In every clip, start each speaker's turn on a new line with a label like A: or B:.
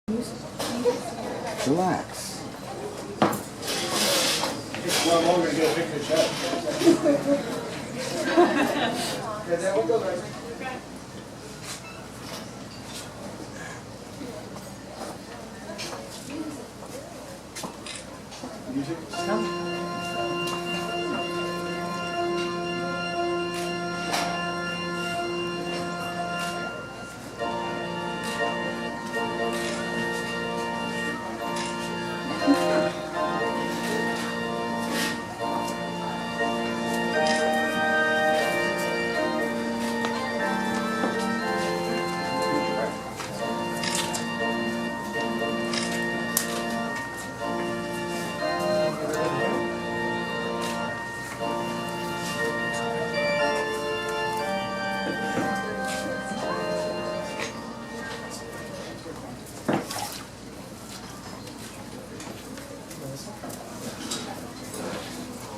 A: Relax.
B: It's no longer to get a picture shot. Yeah, that will go right. Music?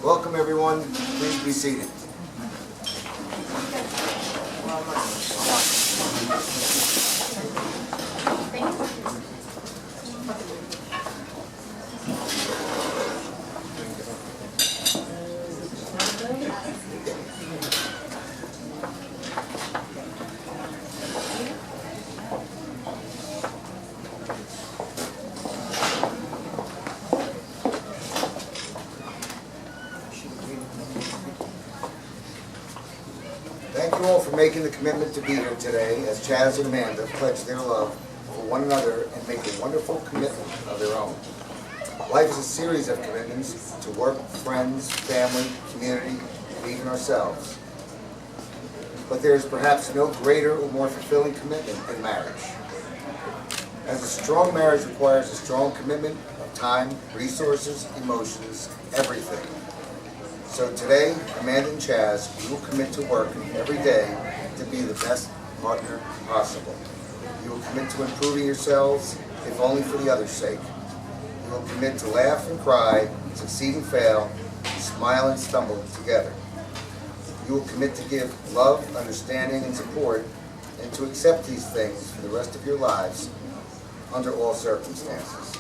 A: Welcome, everyone. Please be seated. Thank you all for making the commitment to be here today as Chaz and Amanda pledge their love for one another and make a wonderful commitment of their own. Life is a series of commitments to work, friends, family, community, and even ourselves. But there is perhaps no greater or more fulfilling commitment than marriage. As a strong marriage requires a strong commitment of time, resources, emotions, everything. So today, Amanda and Chaz, you will commit to work every day to be the best partner possible. You will commit to improving yourselves, if only for the other's sake. You will commit to laugh and cry, succeed and fail, smile and stumble together. You will commit to give love, understanding, and support, and to accept these things for the rest of your lives under all circumstances.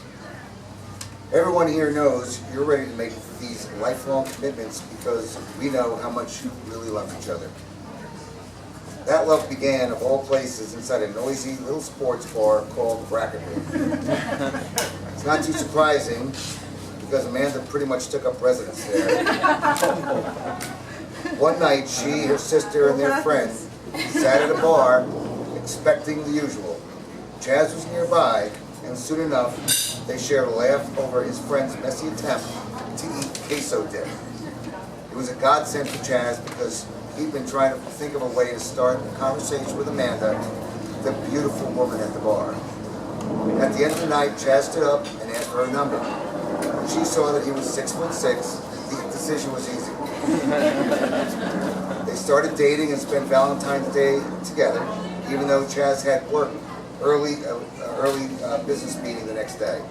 A: Everyone here knows you're ready to make these lifelong commitments because we know how much you really love each other. That love began, of all places, inside a noisy little sports bar called Bracket Room. It's not too surprising because Amanda pretty much took up residence there. One night, she, her sister, and their friend sat at a bar expecting the usual. Chaz was nearby, and soon enough, they shared a laugh over his friend's messy attempt to eat queso dip. It was a godsend for Chaz because he'd been trying to think of a way to start a conversation with Amanda, the beautiful woman at the bar. At the end of the night, Chaz stood up and asked for her number. When she saw that he was 6'6", the decision was easy. They started dating and spent Valentine's Day together, even though Chaz had work early business meeting the next day.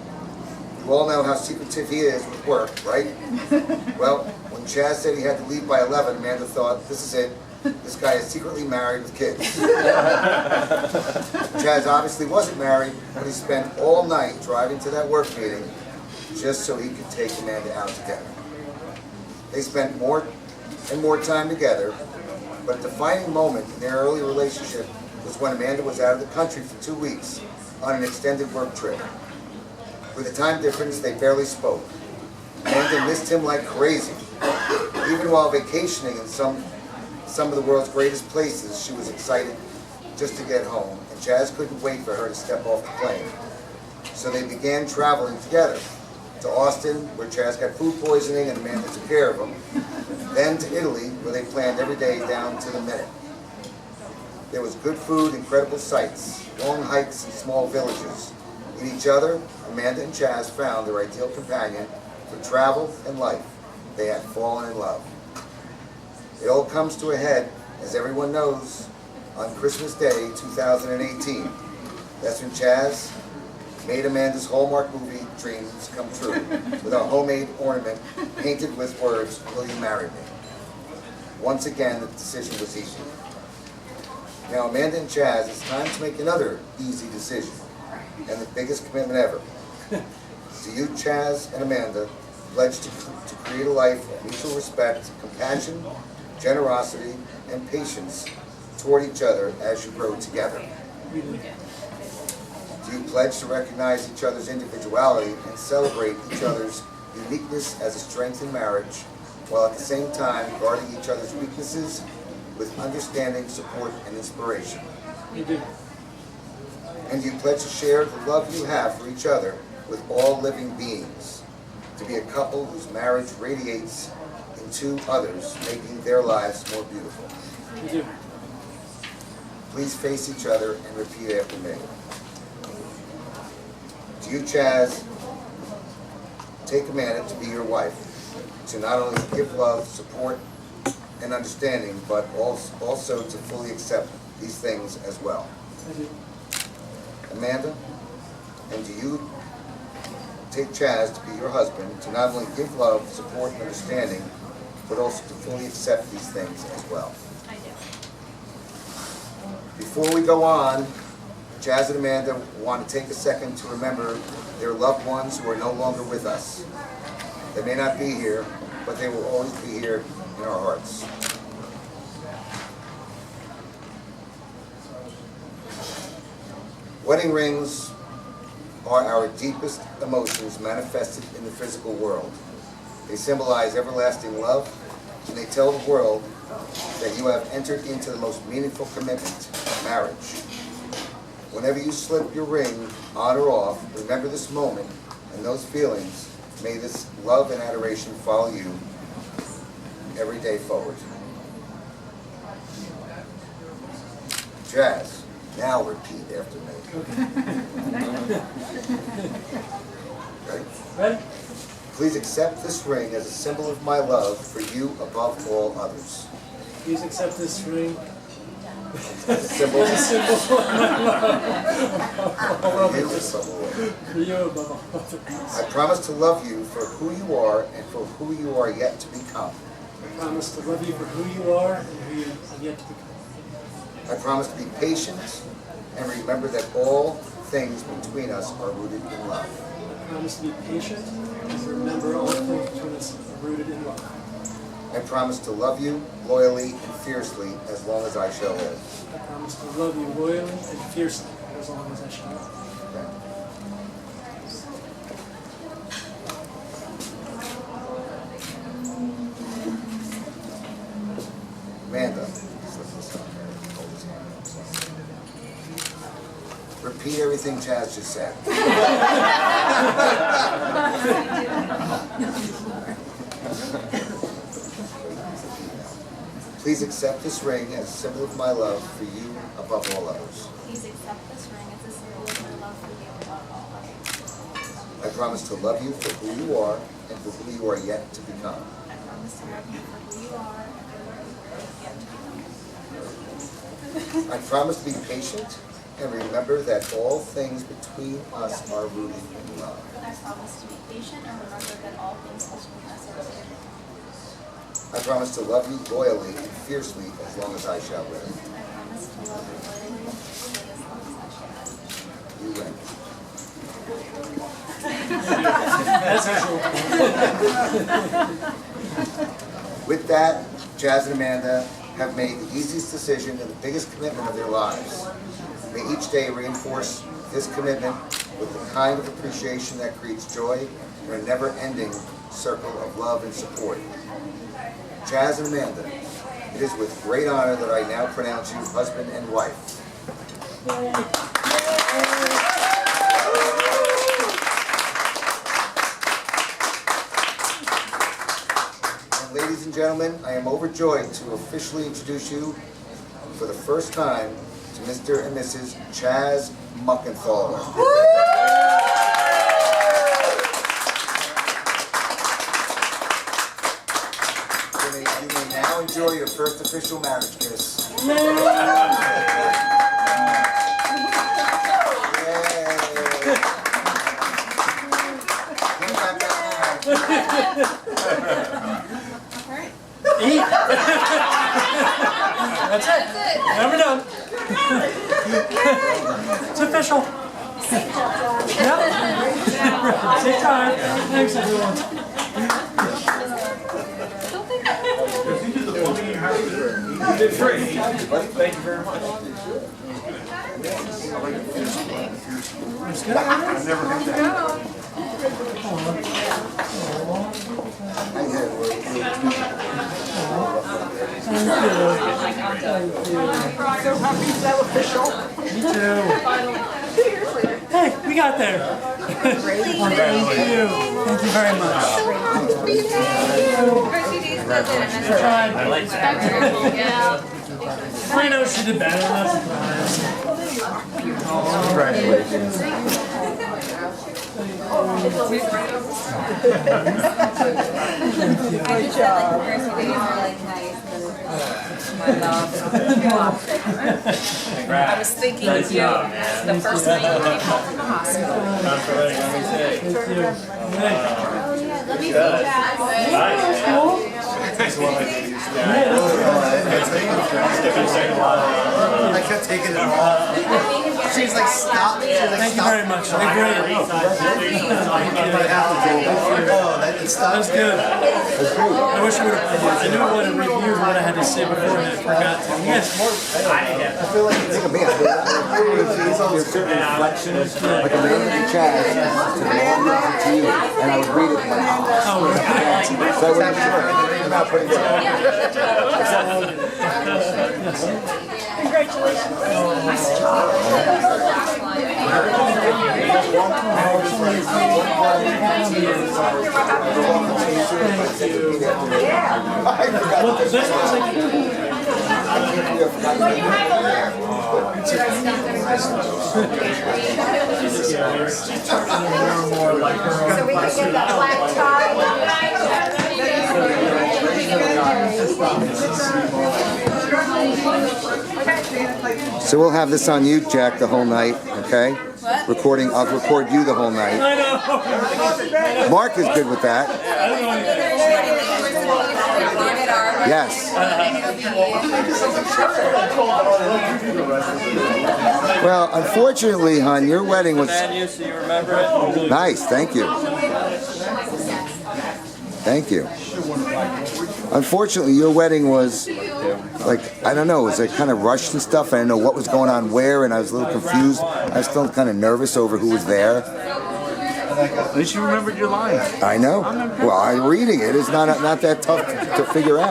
A: You all know how secretive he is with work, right? Well, when Chaz said he had to leave by 11, Amanda thought, this is it. This guy is secretly married with kids. Chaz obviously wasn't married, but he spent all night driving to that work meeting just so he could take Amanda out together. They spent more and more time together, but a defining moment in their early relationship was when Amanda was out of the country for 2 weeks on an extended work trip. With the time difference, they barely spoke. Amanda missed him like crazy. Even while vacationing in some of the world's greatest places, she was excited just to get home, and Chaz couldn't wait for her to step off the plane. So they began traveling together to Austin, where Chaz got food poisoning and Amanda took care of him, then to Italy, where they planned every day down to the minute. There was good food, incredible sights, long hikes and small villages. In each other, Amanda and Chaz found their ideal companion for travel and life. They had fallen in love. It all comes to a head, as everyone knows, on Christmas Day 2018. That's when Chaz made Amanda's Hallmark movie dreams come true with a homemade ornament painted with words, "Will you marry me?" Once again, the decision was easy. Now, Amanda and Chaz, it's time to make another easy decision. and the biggest commitment ever. Do you, Chaz and Amanda, pledge to create a life of mutual respect, compassion, generosity, and patience toward each other as you grow together? Do you pledge to recognize each other's individuality and celebrate each other's uniqueness as a strength in marriage, while at the same time guarding each other's weaknesses with understanding, support, and inspiration?
B: You do.
A: And do you pledge to share the love you have for each other with all living beings, to be a couple whose marriage radiates into others, making their lives more beautiful?
B: You do.
A: Please face each other and repeat after me. Do you, Chaz, take Amanda to be your wife, to not only give love, support, and understanding, but also to fully accept these things as well?
B: I do.
A: Amanda, and do you take Chaz to be your husband, to not only give love, support, and understanding, but also to fully accept these things as well?
C: I do.
A: Before we go on, Chaz and Amanda want to take a second to remember their loved ones who are no longer with us. They may not be here, but they will always be here in our hearts. Wedding rings are our deepest emotions manifested in the physical world. They symbolize everlasting love, and they tell the world that you have entered into the most meaningful commitment, marriage. Whenever you slip your ring on or off, remember this moment and those feelings. May this love and adoration follow you every day forward. Chaz, now repeat after me. Ready?
B: Ready?
A: Please accept this ring as a symbol of my love for you above all others.
B: Please accept this ring.
A: As a symbol
B: As a symbol of my love.
A: for you above all others.
B: For you above all others.
A: I promise to love you for who you are and for who you are yet to become.
B: I promise to love you for who you are and who you are yet to become.
A: I promise to be patient and remember that all things between us are rooted in love.
B: I promise to be patient and remember all things between us are rooted in love.
A: I promise to love you loyally and fiercely as long as I shall live.
B: I promise to love you loyally and fiercely as long as I shall live.
A: Amanda, slip this up. Hold his hand up. Repeat everything Chaz just said. Please accept this ring as a symbol of my love for you above all others.
C: Please accept this ring as a symbol of my love for you above all others.
A: I promise to love you for who you are and for who you are yet to become.
C: I promise to love you for who you are and for who you are yet to become.
A: I promise to be patient and remember that all things between us are rooted in love.
C: I promise to be patient and remember that all things between us are rooted in love.
A: I promise to love you loyally and fiercely as long as I shall live.
C: I promise to love you loyally and faithfully as long as I shall live.
A: You win. With that, Chaz and Amanda have made the easiest decision and the biggest commitment of their lives. May each day reinforce this commitment with the kind of appreciation that creates joy in a never-ending circle of love and support. Chaz and Amanda, it is with great honor that I now pronounce you husband and wife. And ladies and gentlemen, I am overjoyed to officially introduce you for the first time to Mr. and Mrs. Chaz Muckenthaler. You may now enjoy your first official marriage kiss. Yay!
B: Eat. That's it. Now we're done. It's official. Take time. Thanks, everyone.
D: You did great. Thank you very much. I've never had that.
B: So happy is that official? Me too. Hey, we got there. Thank you. Thank you very much. Tried. I know she did better. I'm not surprised.
A: Congratulations.
C: Good job. The first few days were like nice. My love. I was thinking of you the first night you came home from the hospital. Let me see that.
A: I kept taking it off. She's like, stop. She's like,
B: Thank you very much. They're great. That's good. I wish I would have. I knew I would have reviewed what I had to say before and I forgot to. Yes, more.
A: I feel like you think of me. There's certain reflections, like a man in the chat, to you, and I would read it like,
B: Oh, right.
A: so I wouldn't I'm not putting it
B: Congratulations. Nice job. Well, the best was like.
E: So we can get that black tie.
A: So we'll have this on you, Jack, the whole night, okay?
C: What?
A: Recording, I'll record you the whole night.
B: I know.
A: Mark is good with that. Yes. Well, unfortunately, hon, your wedding was
D: So you remember it?
A: nice. Thank you. Thank you. Unfortunately, your wedding was like, I don't know, it was like kind of rushed and stuff. I didn't know what was going on where, and I was a little confused. I was still kind of nervous over who was there.
D: At least you remembered your lines.
A: I know. Well, reading it is not that tough to figure out.